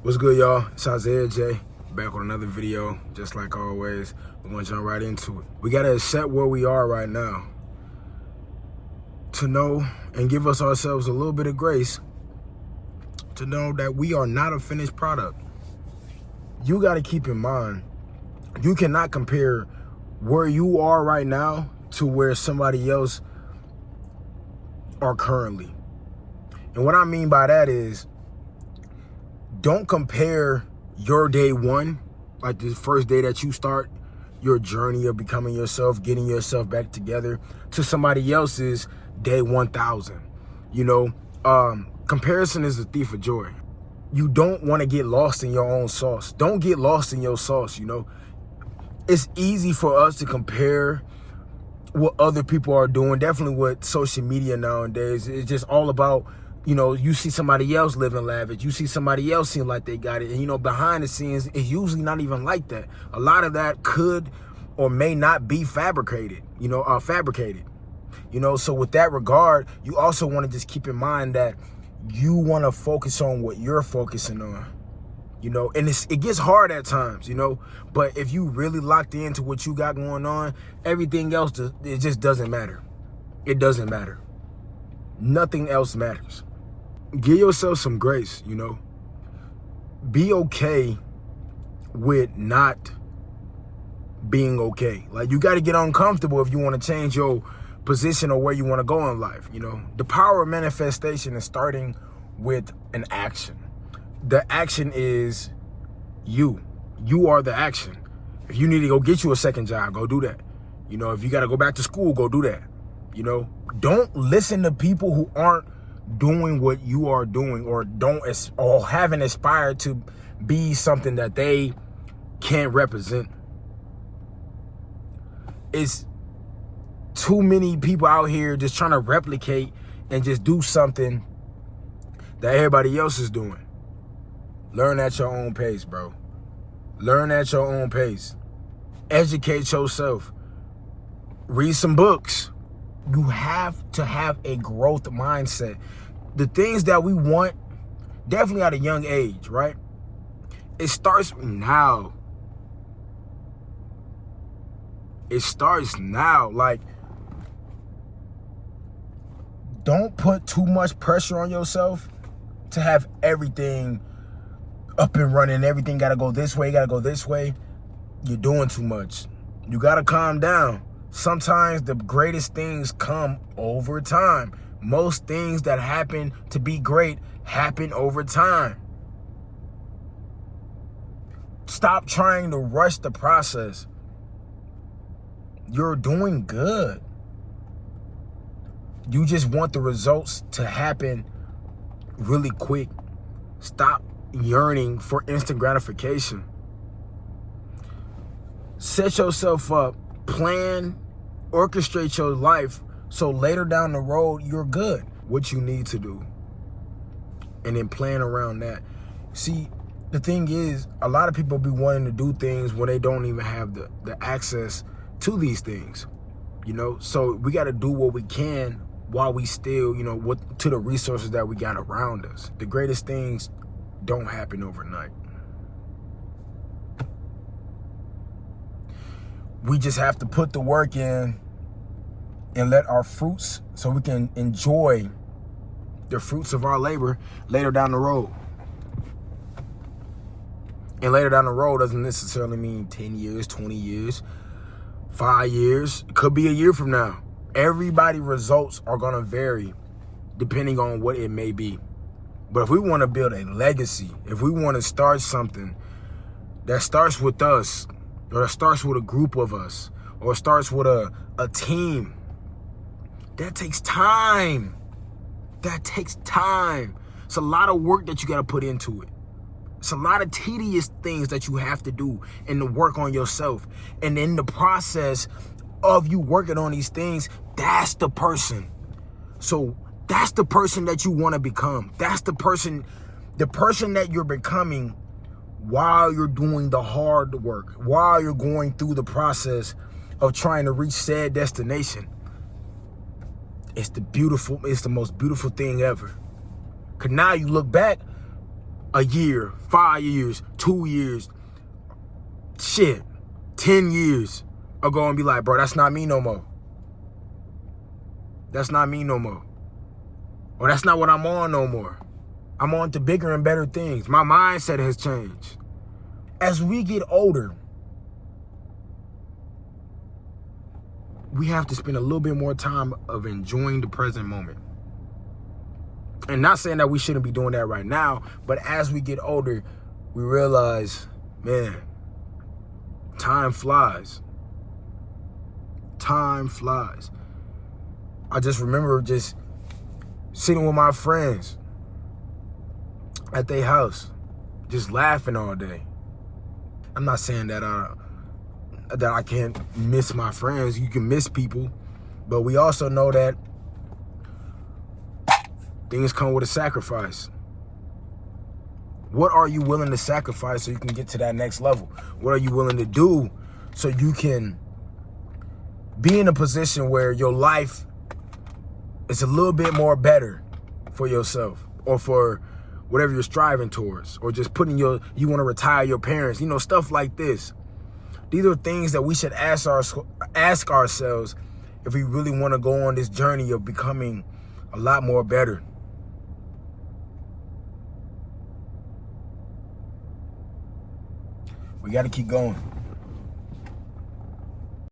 What's good, y'all? It's Isaiah J. Back with another video. Just like always, we're gonna jump right into it. We gotta accept where we are right now to know and give ourselves a little bit of grace to know that we are not a finished product. You gotta keep in mind, you cannot compare where you are right now to where somebody else are currently. And what I mean by that is, don't compare your day one, like the first day that you start your journey of becoming yourself, getting yourself back together, to somebody else's day 1,000. Comparison is the thief of joy. You don't want to get lost in your own sauce. Don't get lost in your sauce, It's easy for us to compare what other people are doing. Definitely with social media nowadays. It's just all about, you see somebody else living lavish. You see somebody else seem like they got it. And, behind the scenes, it's usually not even like that. A lot of that could or may not be fabricated. So with that regard, you also want to just keep in mind that you want to focus on what you're focusing on. And it gets hard at times, but if you really locked into what you got going on, everything else, it just doesn't matter. It doesn't matter. Nothing else matters. Give yourself some grace, Be okay with not being okay. Like, you got to get uncomfortable if you want to change your position or where you want to go in life, The power of manifestation is starting with an action. The action is you. You are the action. If you need to go get you a second job, go do that. If you got to go back to school, go do that. Don't listen to people who aren't doing what you are doing or haven't aspired to be something that they can't represent. It's too many people out here just trying to replicate and just do something that everybody else is doing. Learn at your own pace, bro. Learn at your own pace. Educate yourself. Read some books. You have to have a growth mindset. The things that we want, definitely at a young age, right? It starts now. It starts now. Like, don't put too much pressure on yourself to have everything up and running. Everything got to go this way, got to go this way. You're doing too much. You got to calm down. Sometimes the greatest things come over time. Most things that happen to be great happen over time. Stop trying to rush the process. You're doing good. You just want the results to happen really quick. Stop yearning for instant gratification. Set yourself up. Plan, orchestrate your life so later down the road you're good. What you need to do. And then plan around that. See, the thing is, a lot of people be wanting to do things when they don't even have the access to these things. So we got to do what we can while we still, to the resources that we got around us. The greatest things don't happen overnight. We just have to put the work in and let our fruits, so we can enjoy the fruits of our labor later down the road. And later down the road doesn't necessarily mean 10 years, 20 years, 5 years. It could be a year from now. Everybody's results are going to vary depending on what it may be. But if we want to build a legacy, if we want to start something that starts with us, or it starts with a group of us, or it starts with a team, that takes time. That takes time. It's a lot of work that you got to put into it. It's a lot of tedious things that you have to do and to work on yourself. And in the process of you working on these things, that's the person. So that's the person that you want to become. That's the person that you're becoming while you're doing the hard work, while you're going through the process of trying to reach said destination. It's the most beautiful thing ever. Because now you look back a year, 5 years, 2 years, shit, 10 years ago and be like, bro, that's not me no more. That's not me no more. Or that's not what I'm on no more. I'm on to bigger and better things. My mindset has changed. As we get older, we have to spend a little bit more time of enjoying the present moment. And not saying that we shouldn't be doing that right now, but as we get older, we realize, man, time flies. Time flies. I just remember just sitting with my friends at their house, just laughing all day. I'm not saying that I can't miss my friends. You can miss people, but we also know that things come with a sacrifice. What are you willing to sacrifice so you can get to that next level? What are you willing to do so you can be in a position where your life is a little bit more better for yourself or for whatever you're striving towards, or just you want to retire your parents, stuff like this. These are things that we should ask ourselves if we really want to go on this journey of becoming a lot more better. We got to keep going.